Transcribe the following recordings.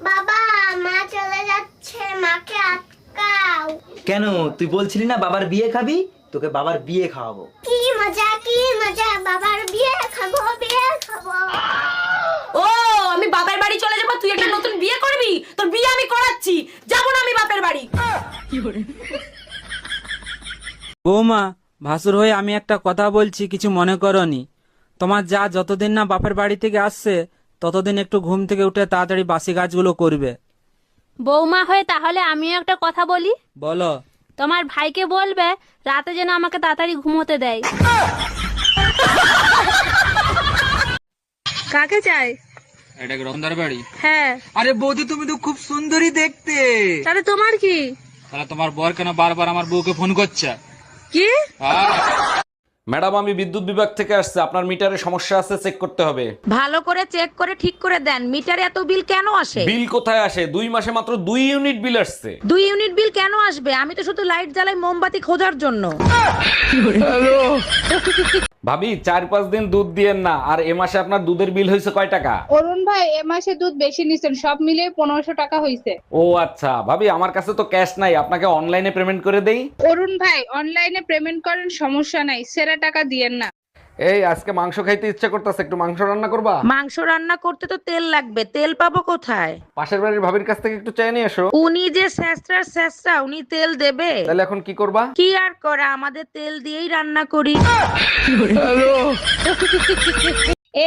বাবা, মা চলে যাচ্ছে, মাকে আটকাও। কেন, তুই বলছিলি না বাবার বিয়ে খাবি? তোকে বাবার বিয়ে খাওয়াবো। কি মজা, কি মজা, বাবার বিয়ে খাবো, বিয়ে খাবো। ও, আমি বাপের বাড়ি চলে যাবো, তুই একটা নতুন বিয়ে করবি? তোর বিয়ে আমি করাচ্ছি, যাবো না আমি বাপের বাড়ি। বৌমা, ভাসুর হয়ে আমি একটা কথা বলছি, কিছু মনে করনি। তোমার যা যতদিন না বাপের বাড়ি থেকে আসছে ততদিন একটু ঘুম থেকে উঠে তাড়াতাড়ি বাসি কাজগুলো করবে। বৌমা হয়ে তাহলে আমিও একটা কথা বলি। বলো। তোমার ভাইকে বলবে রাতে যেন আমাকে তাড়াতাড়ি ঘুমোতে দেয়। কাকে চাই? এটা কি রতনদার বাড়ি? হ্যাঁ। আরে বৌদি, তুমি তো খুব সুন্দরী দেখতে। তাহলে তোমার কি? তাহলে তোমার বর কেন বারবার আমার বউকে ফোন করছে? কি? ম্যাডাম, আমি বিদ্যুৎ বিভাগ থেকে আসছে, আপনার মিটারে সমস্যা আছে, চেক করতে হবে। ভালো করে চেক করে ঠিক করে দেন, মিটারে এত বিল কেন আসে? বিল কোথায় আসে? 2 মাসে মাত্র 2 ইউনিট বিল আসছে। 2 ইউনিট বিল কেন আসবে? আমি তো শুধু লাইট জ্বালাই মোমবাতি খোঁজার জন্য। ভাবি, 4-5 দিন দুধ দিয়েন না। আর এ মাসে আপনার দুধের বিল হয়েছে কয় টাকা? অরুণ ভাই, এ মাসে দুধ বেশি নিছেন, সব মিলিয়ে 1500 টাকা হইছে। ও আচ্ছা। ভাবি, আমার কাছে তো ক্যাশ নাই, আপনাকে অনলাইনে পেমেন্ট করে দেই। অরুণ ভাই, অনলাইনে পেমেন্ট করেন, সমস্যা নাই, সেরা টাকা দিয়েন না। এই আজকে মাংস খাইতে ইচ্ছা করতেছে, একটু মাংস রান্না করবা? মাংস রান্না করতে তো তেল লাগবে, তেল পাবো কোথায়? পাশের বাড়ির ভাবির কাছ থেকে একটু চেয়ে নিয়ে এসো। উনি যে স্যাঁচরা, উনি তেল দেবে? তাহলে এখন কি করবা? কি আর করা, আমাদের তেল দিয়েই রান্না করি।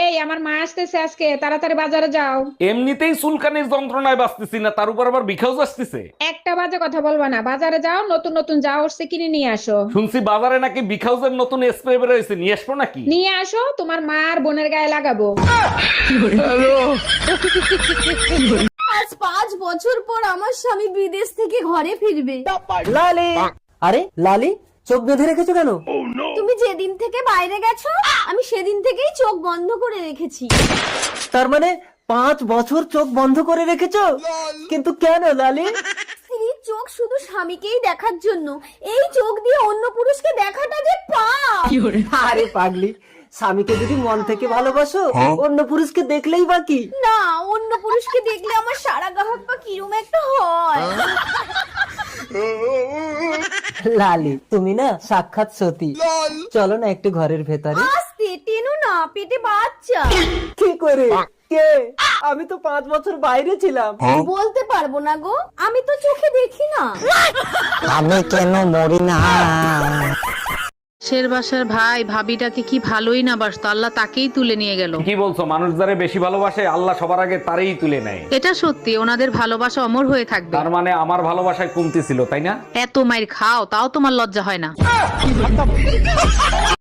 এই, আমার মা আসতেছে আজকে, তাড়াতাড়ি বাজারে যাও। এমনিতেই চুলকানির যন্ত্রণায় বাঁচতেছি না, তার উপর আবার বিখাউজ আসতেছে। একটা বাজে কথা বলবা না, বাজারে যাও, নতুন নতুন যা উঠছে কিনে নিয়ে আসো। শুনছি বাজারে নাকি বিখাউজের নতুন স্প্রে বের হয়েছে, নিয়ে আসবো নাকি? নিয়ে আসো, তোমার মা আর বোনের গায়ে লাগাবো। আজ 5 বছর পর আমার স্বামী বিদেশ থেকে ঘরে ফিরবে। লালি। আরে লালি, চোখ বেঁধে রেখেছো কেন? তুমি যেদিন থেকে বাইরে গেছো আমি সেদিন থেকেই চোখ বন্ধ করে রেখেছি। তার মানে 5 বছর চোখ বন্ধ করে রেখেছো? কিন্তু কেন লালি? স্ত্রীর চোখ শুধু স্বামীকেই দেখার জন্য, এই চোখ দিয়ে অন্য পুরুষকে দেখাটা যে পাপ। আরে পাগলি, স্বামীকে যদি মন থেকে ভালোবাসো, অন্য পুরুষকে দেখলেই বাকি। না, অন্য পুরুষকে দেখলে আমার সারা গাহক পা কিরম একটা হয়। লালি, তুমি না সাক্ষাৎ সতী। চলো না একটু ঘরের ভেতরে। আস্তে টেনো না, পেটে বাচ্চা। কি করে? কে? আমি তো 5 বছর বাইরে ছিলাম। বলতে পারবো না গো, আমি তো চোখে দেখি না। আমি কেন মরি না? শের বাসার ভাই ভাবিটাকে কি ভালোই না বাসতো, আল্লাহ তাকেই তুলে নিয়ে গেল। কি বলছো? মানুষ যারে বেশি ভালোবাসে আল্লাহ সবার আগে তারই তুলে নেয়। এটা সত্যি, ওনাদের ভালোবাসা অমর হয়ে থাকবে। তার মানে আমার ভালোবাসায় কমতি ছিল, তাই না? এত মাইর খাও তাও তোমার লজ্জা হয় না?